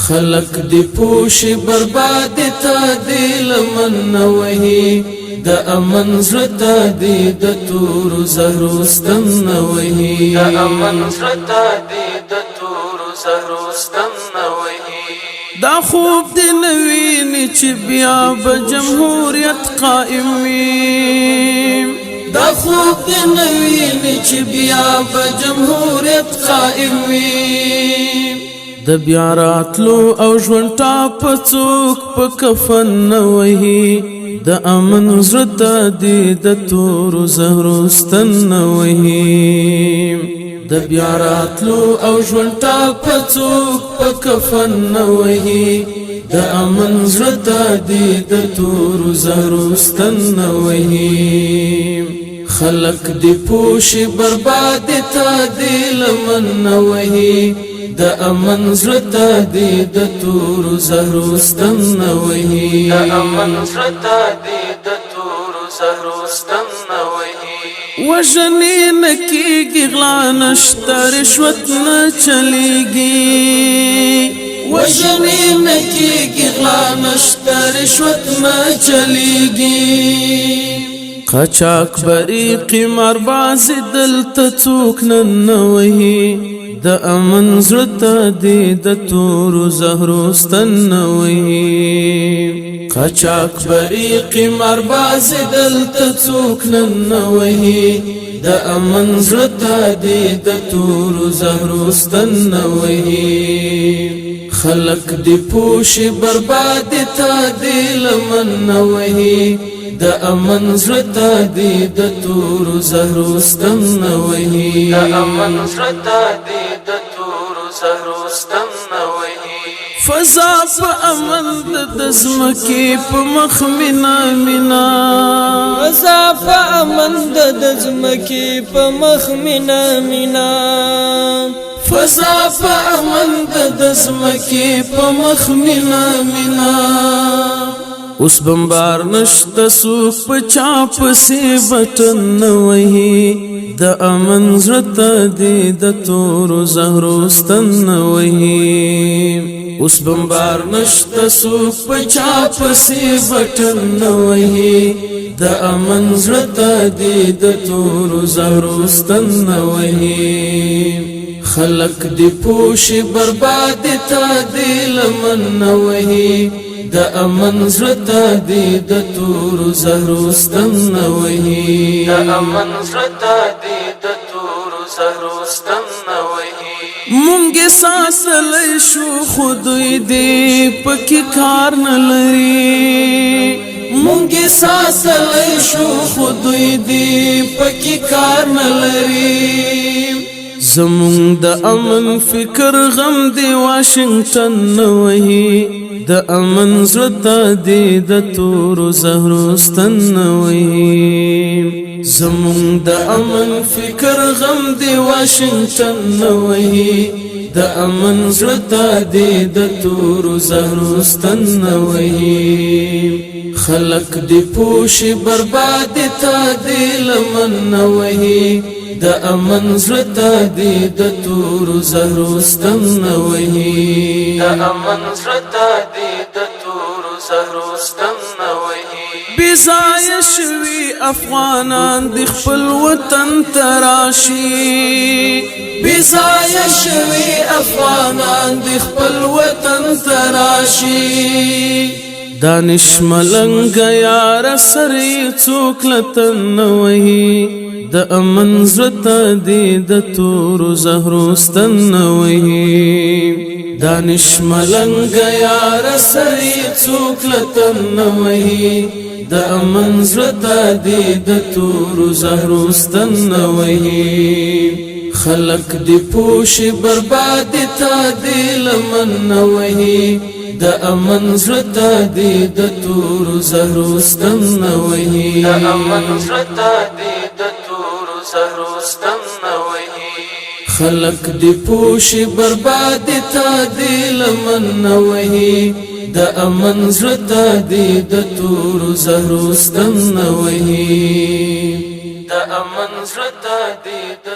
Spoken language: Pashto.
خلق دی پوش برباد تا دی لمن نوهی دا امن زرتا دی دا تور زهروستم نوهی دا امن زرتا دی دا تور زهروستم نوهی دا خوب دی نوینی چی بیا بجمهوریت قائم ویم دا خوب دی نوینی چی بیا بجمهوریت قائم ویم د بیا راتلو او ژوند ټاپ څوک په کفن نه وهي د امن زړه دی د تورو زهرو ستن نه وهي د بیا راتلو او ژوند ټاپ څوک په کفن نه وهي د امن زړه دی د تورو زهرو ستن نه وهي خلق دی پوش برباد تا دی لمن نه وهي د امن زړه دی د تور زهرو ستن نه وهي د امن زړه دی د تور زهرو ستن نه وهي وژنې نه کېږي غلا نشته رشوت نه چلېږي وژنې نه کېږي غلا نشته رشوت نه چلېږي قاچاق بری قمار باز دلته څوک نه وهي د امن زړه دی د تورو زهرو ستن نه وهي قاچاق بری قمار باز دلته څوک نه وهي د امن زړه دی د تورو زهرو ستن نه وهي خلق دی پوش برباد تا دی لمن نه وهي د امن زړه دی د تورو زهرو ستن نه وهي د امن زړه دی د تورو زهرو ستن نه وهي فضا په امن د زمکې په مخ مینا مینا فضا په امن د زمکې په مخ مینا مینا فضا په امن د زمکې په مخ مینا مینا اوس بمبار نشته سوک په چا پسې بټن نه وهي د امن زړه دی د تورو زهرو ستن نه وهي اوس بمبار نشته سوک په چا پسې بټن نه وهي د امن زړه دی د تورو زهرو ستن نه وهي خلق دی پوش برباد تا دی لمن نه وهي د امن زړه دی د تورو زهرو ستن نه وهي د امن زړه دی د تورو زهرو ستن نه وهي مونږ ساسلی شو خدای دې پکې کار نه لري مونږ ساسلی شو خدای دې پکې کار نه لري زمون د امن فکر غم دی واشنگټن نه وهي د امن زړه دی د تورو زهرو ستن نه وهي زمون د امن فکر غم دی واشنگټن نه وهي د امن زړه دی د تورو زهرو ستن نه وهي خلق دی پوش برباد تا دی لمن نه وهي د امن زړه دی د تورو زهرو ستن نه وهي د امن زړه دی د تورو زهرو ستن نه وهي بې ځایه شوي افغانان د خپل وطن تراشي بې ځایه شوي افغانان د خپل وطن تراشي دانش ملنګ یار سرې څوک لتن نه وهي د امن زړه دی د تورو زهرو ستن نه وهي دانش ملنګ یار سرې څوک لتن نه وهي د امن زړه دی د تورو زهرو ستن نه وهي خلق دی پوش برباد تا دی لمن نه وهي د امن زړه دی د تورو زهرو ستن نه وهي د امن زړه دی د تورو زهرو ستن نه وهي خلق دی پوش برباد تا دی لمن نه وهي د امن زړه دی د تورو زهرو ستن نه وهي د امن زړه دی د